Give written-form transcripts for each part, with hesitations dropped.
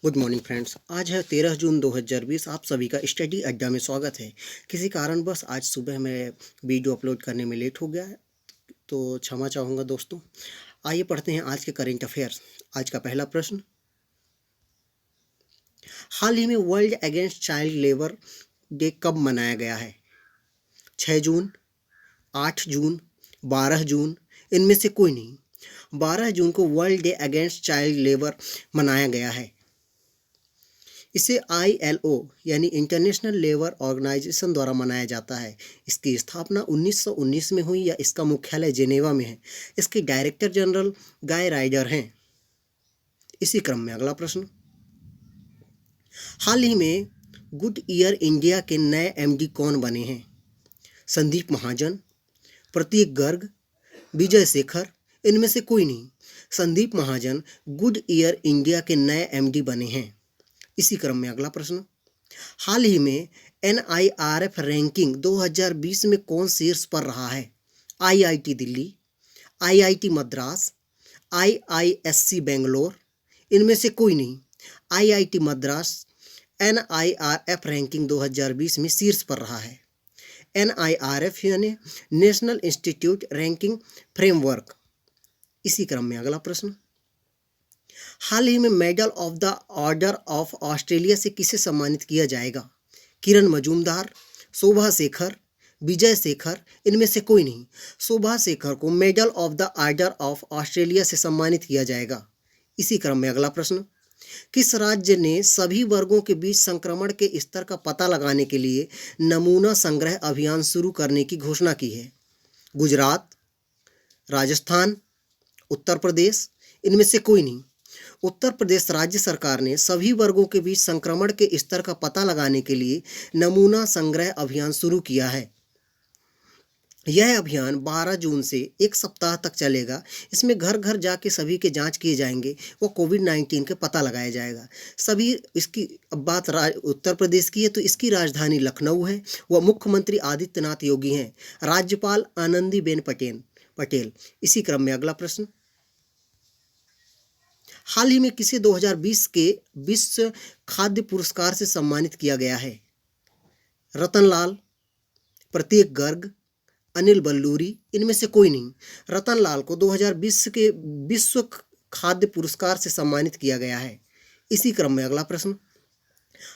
Good morning friends. आज है 13 जून 2020। आप सभी का स्टडी अड्डा में स्वागत है। किसी कारणवश आज सुबह मैं वीडियो अपलोड करने में लेट हो गया है, तो क्षमा चाहूँगा दोस्तों। आइए पढ़ते हैं आज के करेंट अफेयर्स। आज का पहला प्रश्न, हाल ही में world against child labour day कब मनाया गया है? 6 जून, 8 जून, 12 जून, इनमें से कोई नहीं। 12 जून को world day against child labour मनाया गया है। इसे ILO यानी इंटरनेशनल लेबर ऑर्गेनाइजेशन द्वारा मनाया जाता है। इसकी स्थापना 1919 में हुई या इसका मुख्यालय जेनेवा में है। इसके डायरेक्टर जनरल गाय राइडर हैं। इसी क्रम में अगला प्रश्न, हाल ही में गुड ईयर इंडिया के नए MD कौन बने हैं? संदीप महाजन, प्रतीक गर्ग, विजय शेखर, इनमें से कोई नहीं। Sandeep Mahajan good year India के नए MD बने हैं। इसी क्रम में अगला प्रश्न, हाल ही में NIRF रैंकिंग 2020 में कौन शीर्ष पर रहा है? IIT Delhi, IIT Madras, IISC Bangalore, इनमें से कोई नहीं। IIT मद्रास NIRF रैंकिंग 2020 में शीर्ष पर रहा है। NIRF यानी नेशनल इंस्टीट्यूट रैंकिंग फ्रेमवर्क। इसी क्रम में अगला प्रश्न, हाल ही में medal of the order of Australia से किसे सम्मानित किया जाएगा? किरण मजूमदार, शोभा शेखर, विजय शेखर, इनमें से कोई नहीं। शोभा शेखर को medal of the order of Australia से सम्मानित किया जाएगा। इसी क्रम में अगला प्रश्न, किस राज्य ने सभी वर्गों के बीच संक्रमण के स्तर का पता लगाने के लिए नमूना संग्रह अभियान शुरू करने की घोषणा की है? गुजरात, राजस्थान, उत्तर प्रदेश, इनमें से कोई नहीं। उत्तर प्रदेश राज्य सरकार ने सभी वर्गों के बीच संक्रमण के स्तर का पता लगाने के लिए नमूना संग्रह अभियान शुरू किया है। यह अभियान 12 जून से एक सप्ताह तक चलेगा। इसमें घर घर जाके सभी के जांच किए जाएंगे वो कोविड-19 के पता लगाया जाएगा। सभी इसकी अब बात उत्तर प्रदेश की है तो इसकी राजधानी लखनऊ है। वह मुख्यमंत्री आदित्यनाथ योगी हैं, राज्यपाल आनंदीबेन पटेल। इसी क्रम में अगला प्रश्न, हाल ही में किसे 2020 के विश्व खाद्य पुरस्कार से सम्मानित किया गया है? रतनलाल, प्रतीक गर्ग, अनिल बल्लूरी, इनमें से कोई नहीं। रतनलाल को 2020 के विश्व खाद्य पुरस्कार से सम्मानित किया गया है। इसी क्रम में अगला प्रश्न,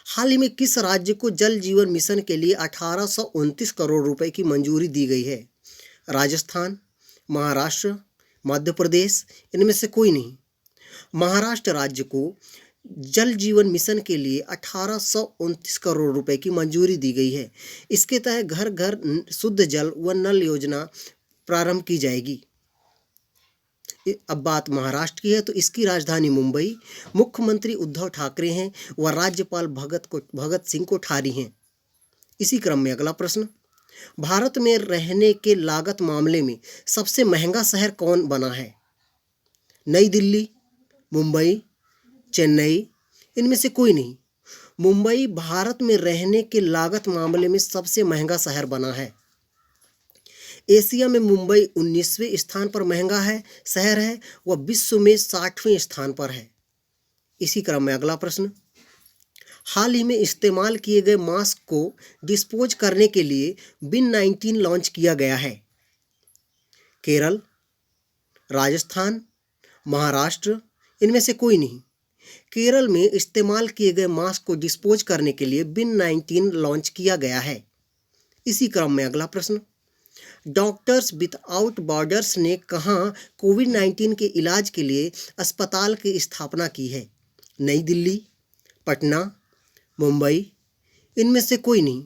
हाल ही में किस राज्य को जल जीवन मिशन के लिए 1829 करोड़ रुपए की मंजूरी दी गई है? राजस्थान, महाराष्ट्र, मध्य प्रदेश, इनमें से कोई नहीं। महाराष्ट्र राज्य को जल जीवन मिशन के लिए 1829 करोड़ रुपए की मंजूरी दी गई है। इसके तहत घर घर शुद्ध जल व नल योजना प्रारंभ की जाएगी। अब बात महाराष्ट्र की है तो इसकी राजधानी मुंबई, मुख्यमंत्री उद्धव ठाकरे हैं व राज्यपाल भगत सिंह कोठारी हैं। इसी क्रम में अगला प्रश्न, भारत में रहने के लागत मामले में सबसे महंगा शहर कौन बना है? नई दिल्ली, मुंबई, चेन्नई, इनमें से कोई नहीं। मुंबई भारत में रहने के लागत मामले में सबसे महंगा शहर बना है। एशिया में मुंबई 19वें स्थान पर महंगा शहर है वह विश्व में 60वें स्थान पर है। इसी क्रम में अगला प्रश्न, हाल ही में इस्तेमाल किए गए मास्क को डिस्पोज करने के लिए बिन-19 लॉन्च किया गया है। केरल, राजस्थान, महाराष्ट्र, इनमें से कोई नहीं। केरल में इस्तेमाल किए गए मास्क को डिस्पोज करने के लिए बिन-19 लॉन्च किया गया है। इसी क्रम में अगला प्रश्न, डॉक्टर्स विदाउट बॉर्डर्स ने कहाँ कोविड-19 के इलाज के लिए अस्पताल की स्थापना की है? नई दिल्ली, पटना, मुंबई, इनमें से कोई नहीं।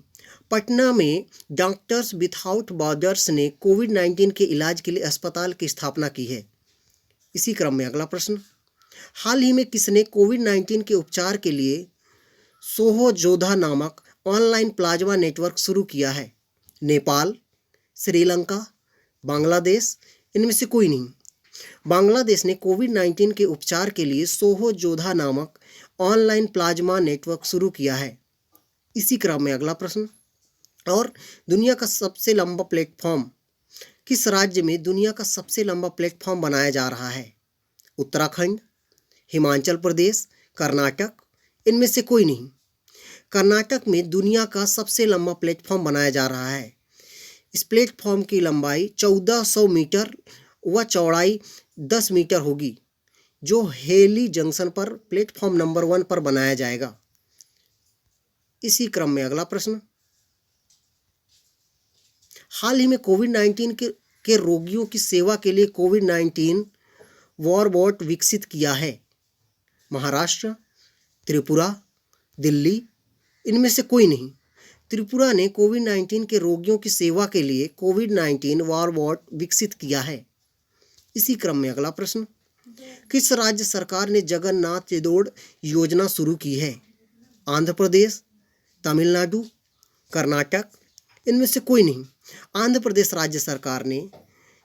पटना में डॉक्टर्स विदाउट बॉर्डर्स ने कोविड-19 के इलाज के लिए अस्पताल की स्थापना की है। इसी क्रम में अगला प्रश्न, हाल ही में किसने कोविड-19 के उपचार के लिए सोहो जोधा नामक ऑनलाइन प्लाज्मा नेटवर्क शुरू किया है? नेपाल, श्रीलंका, बांग्लादेश, इनमें से कोई नहीं। बांग्लादेश ने कोविड-19 के उपचार के लिए सोहो जोधा नामक ऑनलाइन प्लाज्मा नेटवर्क शुरू किया है। इसी क्रम में अगला प्रश्न, और दुनिया का सबसे लंबा प्लेटफॉर्म, किस राज्य में दुनिया का सबसे लंबा प्लेटफॉर्म बनाया जा रहा है? उत्तराखंड, हिमाचल प्रदेश, कर्नाटक, इनमें से कोई नहीं। कर्नाटक में दुनिया का सबसे लंबा प्लेटफॉर्म बनाया जा रहा है। इस प्लेटफॉर्म की लंबाई 1400 मीटर व चौड़ाई 10 मीटर होगी, जो हेली जंक्शन पर प्लेटफॉर्म नंबर 1 पर बनाया जाएगा। इसी क्रम में अगला प्रश्न, हाल ही में कोविड-19 के रोगियों की सेवा के लिए कोविड-19 वॉरबॉट विकसित किया है। महाराष्ट्र, त्रिपुरा, दिल्ली, इनमें से कोई नहीं। त्रिपुरा ने कोविड-19 के रोगियों की सेवा के लिए कोविड-19 वॉरबॉट विकसित किया है। इसी क्रम में अगला प्रश्न, किस राज्य सरकार ने जगन्नाथ चेदोड़ योजना शुरू की है? आंध्र प्रदेश, तमिलनाडु, कर्नाटक, इनमें से कोई नहीं। आंध्र प्रदेश राज्य सरकार ने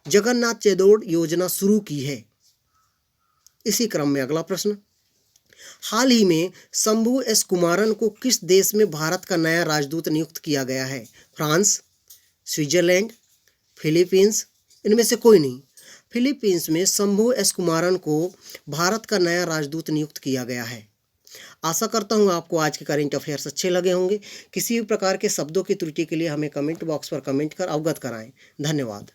जगन्नाथ चेदोड़ योजना शुरू की है। इसी क्रम में अगला प्रश्न, हाल ही में शंभू एस कुमारन को किस देश में भारत का नया राजदूत नियुक्त किया गया है? फ्रांस, स्विट्जरलैंड, फिलीपींस, इनमें से कोई नहीं। फिलीपींस में शंभू एस कुमारन को भारत का नया राजदूत नियुक्त किया गया है। आशा करता हूँ आपको आज के करंट अफेयर्स अच्छे लगे होंगे। किसी भी प्रकार के शब्दों की त्रुटि के लिए हमें कमेंट बॉक्स पर कमेंट कर अवगत कराएं। धन्यवाद।